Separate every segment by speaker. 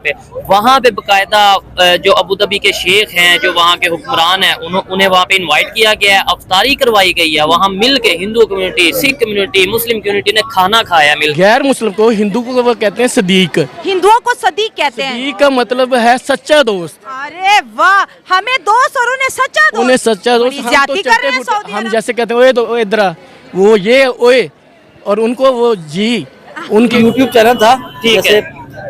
Speaker 1: पे वहाँ पे बकायदा जो अबू धाबी के शेख हैं, जो वहाँ के हुक्मरान हैं, उन्हें वहाँ पे इनवाइट किया गया है, अफ्तारी करवाई गई है। वहाँ मिल के Hindu community, Sikh community, Muslim community ने खाना खाया मिल।
Speaker 2: गैर मुस्लिम को हिंदू को वो कहते हैं सदीक।
Speaker 3: हिंदुओं को सदीक कहते हैं।
Speaker 2: सदीक का मतलब है सच्चा दोस्त।
Speaker 3: अरे वाह, हमें दोस्त और उन्हें सच्चा दोस्त।
Speaker 2: उन्हें सच्चा दोस्त।
Speaker 3: बड़ी
Speaker 2: हम तो
Speaker 3: ज्यादती कर रहे हैं
Speaker 2: चट्टे
Speaker 3: सऊदी
Speaker 2: हम
Speaker 3: अरब।
Speaker 2: जैसे कहते हैं ओए दो इधर आ, वो ये ओए और उनको वो जी उनकी
Speaker 4: यूट्यूब चैनल था
Speaker 1: ठीक
Speaker 4: जैसे,
Speaker 1: है।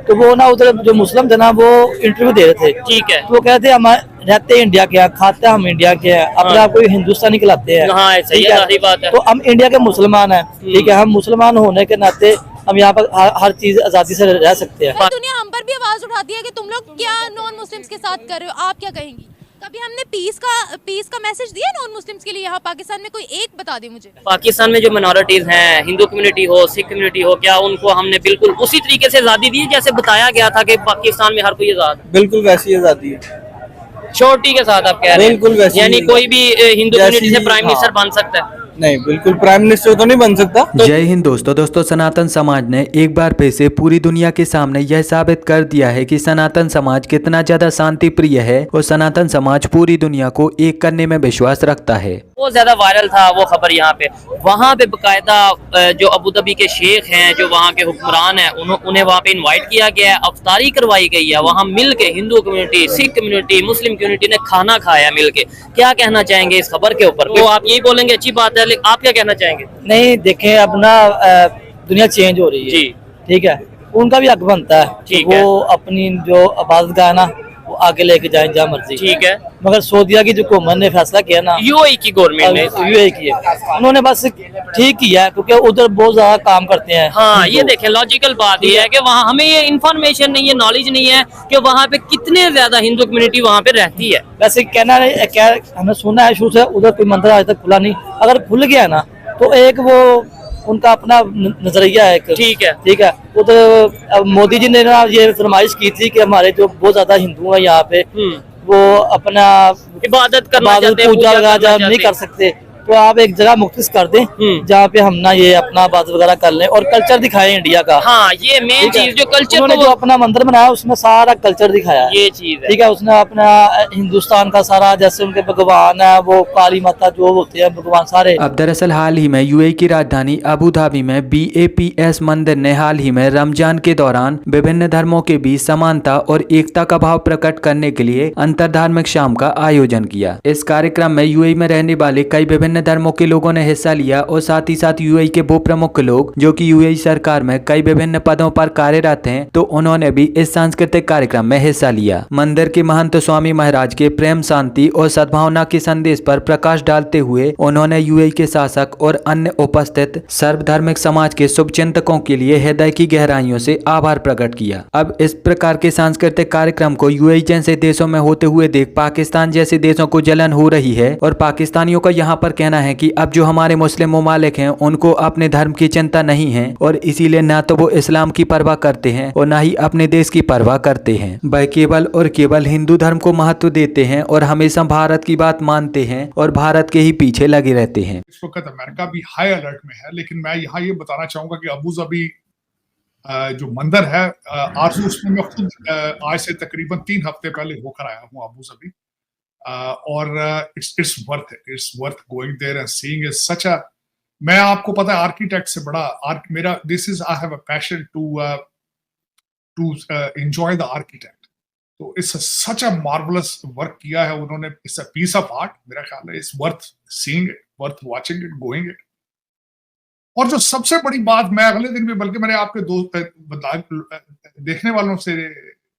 Speaker 4: तो वो ना उधर जो मुस्लिम थे ना वो इंटरव्यू दे रहे थे।
Speaker 1: ठीक है।
Speaker 4: तो वो कहते हैं हम रहते हैं इंडिया के हैं, खाते हैं हम इंडिया के हैं, अपने
Speaker 1: हाँ।
Speaker 4: आप को हिंदुस्तानी कहलाते हैं।
Speaker 1: हाँ, सही
Speaker 4: ठीक
Speaker 1: है, सही बात है।
Speaker 4: तो हम इंडिया के मुसलमान हैं, ठीक है, हम मुसलमान होने के नाते हम यहाँ पर हर चीज आजादी से रह सकते हैं।
Speaker 5: दुनिया हम पर भी आवाज उठाती है कि तुम लोग क्या नॉन मुस्लिम्स के साथ कर रहे हो, आप क्या कहेंगी? कभी हमने पीस का मैसेज दिया नॉन मुस्लिम्स के लिए यहाँ पाकिस्तान में? कोई एक बता दे मुझे।
Speaker 1: पाकिस्तान में जो मिनॉरिटीज हैं, हिंदू कम्युनिटी हो, सिख कम्युनिटी हो, क्या उनको हमने बिल्कुल उसी तरीके से आज़ादी दी जैसे बताया गया था कि पाकिस्तान में हर कोई आज़ाद है?
Speaker 4: बिल्कुल वैसी आजादी है,
Speaker 1: श्योरिटी के साथ आप कह रहे हैं?
Speaker 4: बिल्कुल वैसी
Speaker 1: यानी
Speaker 4: ही।
Speaker 1: कोई भी हिंदू कम्युनिटी से
Speaker 4: जैसी-
Speaker 1: प्राइम
Speaker 4: हाँ।
Speaker 1: मिनिस्टर बन सकता है?
Speaker 4: नहीं बिल्कुल प्राइम मिनिस्टर तो नहीं बन सकता।
Speaker 6: जय हिंद दोस्तों सनातन समाज ने एक बार फिर से पूरी दुनिया के सामने यह साबित कर दिया है कि सनातन समाज कितना ज्यादा शांति प्रिय है और सनातन समाज पूरी दुनिया को एक करने में विश्वास रखता है।
Speaker 1: बहुत ज्यादा वायरल था वो खबर यहाँ पे। वहाँ पे बकायदा जो अबू धाबी के शेख हैं, जो वहाँ के हुक्मरान हैं, उन्हें वहाँ पे इनवाइट किया गया है, अफ्तारी करवाई गई है। वहाँ मिल के Hindu community, Sikh community, Muslim community ने खाना खाया मिल के। क्या कहना चाहेंगे इस खबर के ऊपर? तो आप यही बोलेंगे अच्छी बात है, लेकिन आप क्या कहना चाहेंगे?
Speaker 4: नहीं देखें, अब ना दुनिया चेंज हो रही है
Speaker 1: जी।
Speaker 4: ठीक है, उनका भी हक बनता है
Speaker 1: ठीक
Speaker 4: कि
Speaker 1: है।
Speaker 4: वो अपनी जो इबादत गाह है ना वो आगे लेके जाए जहाँ मर्जी।
Speaker 1: ठीक है।
Speaker 4: मगर सऊदीया की जो हुकूमत ने फैसला किया ना,
Speaker 1: यूएई की गवर्नमेंट ने
Speaker 4: यूएई की है, उन्होंने बस ठीक किया है क्योंकि उधर बहुत ज्यादा काम करते हैं।
Speaker 1: हाँ, ये देखें लॉजिकल बात ये है कि वहाँ हमें ये इन्फॉर्मेशन नहीं है, नॉलेज नहीं है कि वहाँ पे कितने ज्यादा हिंदू कम्युनिटी वहाँ पे रहती है।
Speaker 4: वैसे कहना है, क्या हमने सुना है शुरू से उधर कोई मंदिर आज तक खुला नहीं, अगर खुल गया ना तो एक वो उनका अपना नजरिया है।
Speaker 1: ठीक है।
Speaker 4: ठीक है, उधर मोदी जी ने ना ये फरमाइश की थी कि हमारे जो बहुत ज्यादा हिंदू हैं यहाँ पे वो अपना
Speaker 1: इबादत करना चाहते हैं,
Speaker 4: पूजा वगैरह
Speaker 1: करना
Speaker 4: नहीं
Speaker 1: चाहते
Speaker 4: कर सकते, तो आप एक जगह मुख्तस कर दें जहाँ पे हम ना ये अपना इबादत वगैरह कर लें और कल्चर दिखाएं इंडिया का।
Speaker 1: हाँ, ये मेन
Speaker 4: ठीक है?
Speaker 1: चीज जो कल्चर
Speaker 4: उन्होंने जो अपना मंदिर बनाया उसमें सारा कल्चर दिखाया है।
Speaker 1: ये चीज है।
Speaker 4: ठीक है, उसने अपना हिंदुस्तान का सारा, जैसे उनके भगवान है वो काली माता जो होते हैं भगवान सारे।
Speaker 6: अब दरअसल हाल ही में यूएई की राजधानी अबू धाबी में BAPS मंदिर ने हाल ही में रमजान के दौरान विभिन्न धर्मों के बीच समानता और एकता का भाव प्रकट करने के लिए अंतरधार्मिक शाम का आयोजन किया। इस कार्यक्रम में यूएई में रहने वाले कई विभिन्न धर्मों के लोगों ने हिस्सा लिया और साथ ही साथ यूएई के वो प्रमुख लोग जो कि यूएई सरकार में कई विभिन्न पदों पर कार्यरत हैं, तो उन्होंने भी इस सांस्कृतिक कार्यक्रम में हिस्सा लिया। मंदिर के महंत स्वामी महाराज के प्रेम, शांति और सद्भावना के संदेश पर प्रकाश डालते हुए उन्होंने यूएई के शासक और अन्य उपस्थित सर्वधर्मिक समाज के शुभचिंतकों के लिए हृदय की गहराइयों से आभार प्रकट किया। अब इस प्रकार के सांस्कृतिक कार्यक्रम को यूएई जैसे देशों में होते हुए देख पाकिस्तान जैसे देशों को जलन हो रही है और पाकिस्तानियों का यहाँ पर कहना है कि अब जो हमारे मुस्लिम ममालिक हैं उनको अपने धर्म की चिंता नहीं है और इसीलिए न तो वो इस्लाम की परवाह करते हैं और न ही अपने देश की परवाह करते हैं, वह केवल और केवल हिंदू धर्म को महत्व देते हैं और हमेशा भारत की बात मानते हैं और भारत के ही पीछे लगे रहते हैं।
Speaker 7: इस वक्त अमेरिका भी हाई अलर्ट में है, लेकिन मैं यहाँ ये बताना चाहूंगा कि अबू धाबी जो मंदिर है आरजू, उसमें मैं खुद आज से तकरीबन 3 हफ्ते पहले होकर आया हूँ अबू धाबी, और it's worth going there and seeing is such a, मैं आपको पता है आर्किटेक्ट से बड़ा मेरा this is I have a passion to enjoy the architect, तो it's such a marvellous work किया है उन्होंने, it's a piece of art, मेरा ख्याल है it's worth seeing it, worth watching it, going it. और जो सबसे बड़ी बात, मैं अगले दिन भी, बल्कि मैंने आपके दोस्त देखने वालों से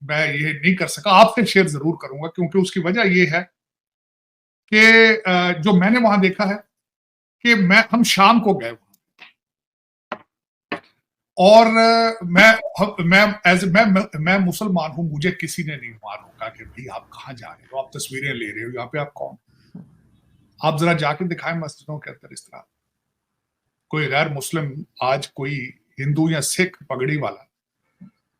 Speaker 7: मैं ये नहीं कर सका, आपसे शेयर जरूर करूंगा, क्योंकि उसकी वजह ये है कि जो मैंने वहां देखा है कि हम शाम को गए और मैं मुसलमान हूं, मुझे किसी ने नहीं वहां रोका कि भाई आप कहाँ जा रहे हो, आप तस्वीरें ले रहे हो, यहाँ पे आप कौन, आप जरा जाके दिखाएं मस्जिदों के अंदर इस तरह कोई गैर मुस्लिम, आज कोई हिंदू या सिख पगड़ी वाला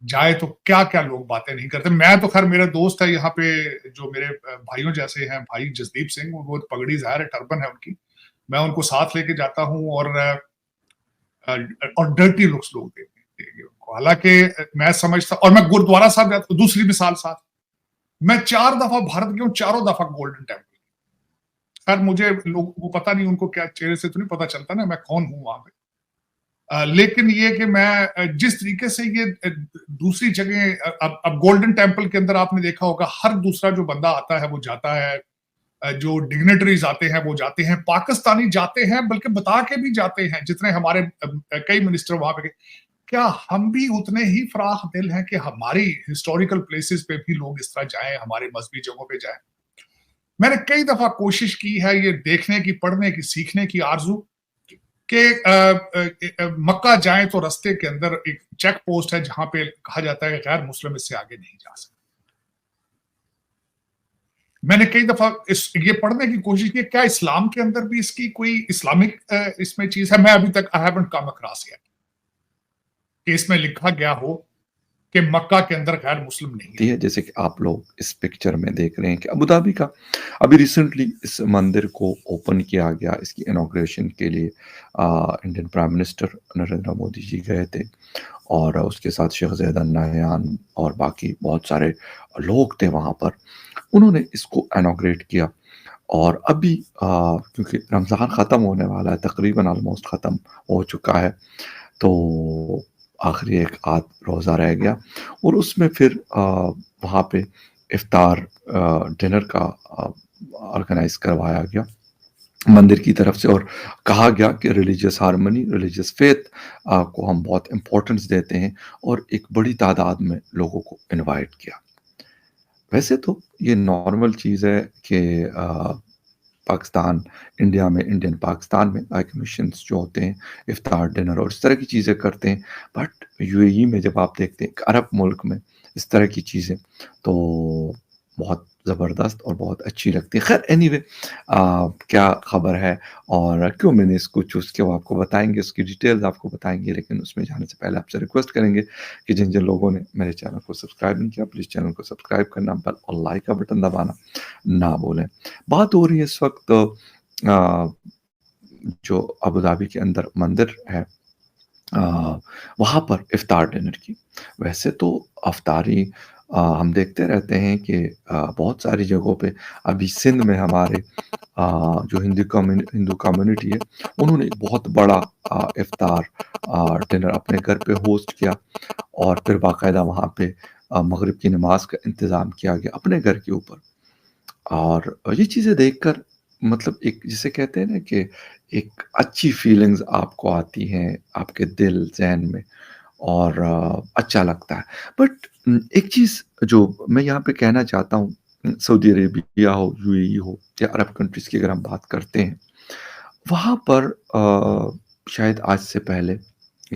Speaker 7: जाए तो क्या क्या लोग बातें नहीं करते। मैं तो खैर, मेरा दोस्त है यहाँ पे जो मेरे भाइयों जैसे हैं, भाई जसदीप सिंह, वो पगड़ी ज़ाहिर है, टर्बन है उनकी, मैं उनको साथ लेके जाता हूँ और डर्टी लुक्स लोग देते हैं हालांकि मैं समझता, और मैं गुरुद्वारा साहब जाता, दूसरी मिसाल साथ, मैं 4 दफा भारत गया हूं, चारों दफा गोल्डन टेम्पल। खैर मुझे लोग वो पता नहीं, उनको क्या चेहरे से तो नहीं पता चलता ना मैं कौन हूं वहां पे। लेकिन ये कि मैं जिस तरीके से ये दूसरी जगह, अब गोल्डन टेम्पल के अंदर आपने देखा होगा हर दूसरा जो बंदा आता है वो जाता है, जो डिग्नेटरीज आते हैं वो जाते हैं, पाकिस्तानी जाते हैं, बल्कि बता के भी जाते हैं, जितने हमारे कई मिनिस्टर वहां पे गए। क्या हम भी उतने ही फराख दिल हैं कि हमारी हिस्टोरिकल प्लेसेस पे भी लोग इस तरह जाएं, हमारे मजहबी जगहों पे जाएं? मैंने कई दफा कोशिश की है ये देखने की, पढ़ने की, सीखने की आरजू कि मक्का जाएं तो रास्ते के अंदर एक चेक पोस्ट है जहां पे कहा जाता है कि गैर मुस्लिम इससे आगे नहीं जा सकते। मैंने कई दफा ये पढ़ने की कोशिश की क्या इस्लाम के अंदर भी इसकी कोई इस्लामिक इसमें चीज है। मैं अभी तक I haven't come across yet कि इसमें लिखा गया हो कि मक्का के अंदर गैर मुस्लिम नहीं है।
Speaker 8: जैसे कि आप लोग इस पिक्चर में देख रहे हैं कि अबू धाबी का अभी रिसेंटली इस मंदिर को ओपन किया गया। इसकी इनॉग्रेशन के लिए Indian prime minister Narendra Modi ji गए थे और उसके साथ शेख ज़ैद अल नहयान और बाकी बहुत सारे लोग थे वहाँ पर। उन्होंने इसको इनॉग्रेट किया और अभी क्योंकि रमज़ान ख़त्म होने वाला है, तकरीबन ऑलमोस्ट ख़त्म हो चुका है, तो आखिरी एक आध रोज़ा रह गया और उसमें फिर वहाँ पे इफ्तार डिनर का ऑर्गेनाइज करवाया गया मंदिर की तरफ से और कहा गया कि रिलीजियस हार्मनी, रिलीजियस फेथ को हम बहुत इम्पोर्टेंस देते हैं और एक बड़ी तादाद में लोगों को इनवाइट किया। वैसे तो ये नॉर्मल चीज़ है कि पाकिस्तान इंडिया में, इंडियन पाकिस्तान में हाई कमीशंस जो होते हैं इफ्तार डिनर और इस तरह की चीज़ें करते हैं, बट यूएई में जब आप देखते हैं अरब मुल्क में इस तरह की चीज़ें तो बहुत ज़बरदस्त और बहुत अच्छी लगती है। खैर एनीवे क्या ख़बर है और क्यों मैंने इसको चूज़ किया वो आपको बताएंगे, उसकी डिटेल्स आपको बताएंगे, लेकिन उसमें जाने से पहले आपसे रिक्वेस्ट करेंगे कि जिन जिन लोगों ने मेरे चैनल को सब्सक्राइब नहीं किया प्लीज़ चैनल को सब्सक्राइब करना, बेल और लाइक का बटन दबाना ना भूलें। बात हो रही है इस वक्त जो अबू धाबी के अंदर मंदिर है वहाँ पर इफ्तार डिनर की। वैसे तो अफ्तारी हम देखते रहते हैं कि बहुत सारी जगहों पे अभी सिंध में हमारे जो हिंदू कम्युनिटी है उन्होंने एक बहुत बड़ा इफ्तार डिनर अपने घर पे होस्ट किया और फिर बाकायदा वहाँ पे मगरिब की नमाज का इंतज़ाम किया गया अपने घर के ऊपर। और ये चीज़ें देखकर मतलब एक जिसे कहते हैं ना कि एक अच्छी फीलिंग्स आपको आती हैं आपके दिल जहन में और अच्छा लगता है। बट एक चीज़ जो मैं यहाँ पे कहना चाहता हूँ, सऊदी अरेबिया हो, यूएई हो या अरब कंट्रीज़ की अगर हम बात करते हैं, वहाँ पर शायद आज से पहले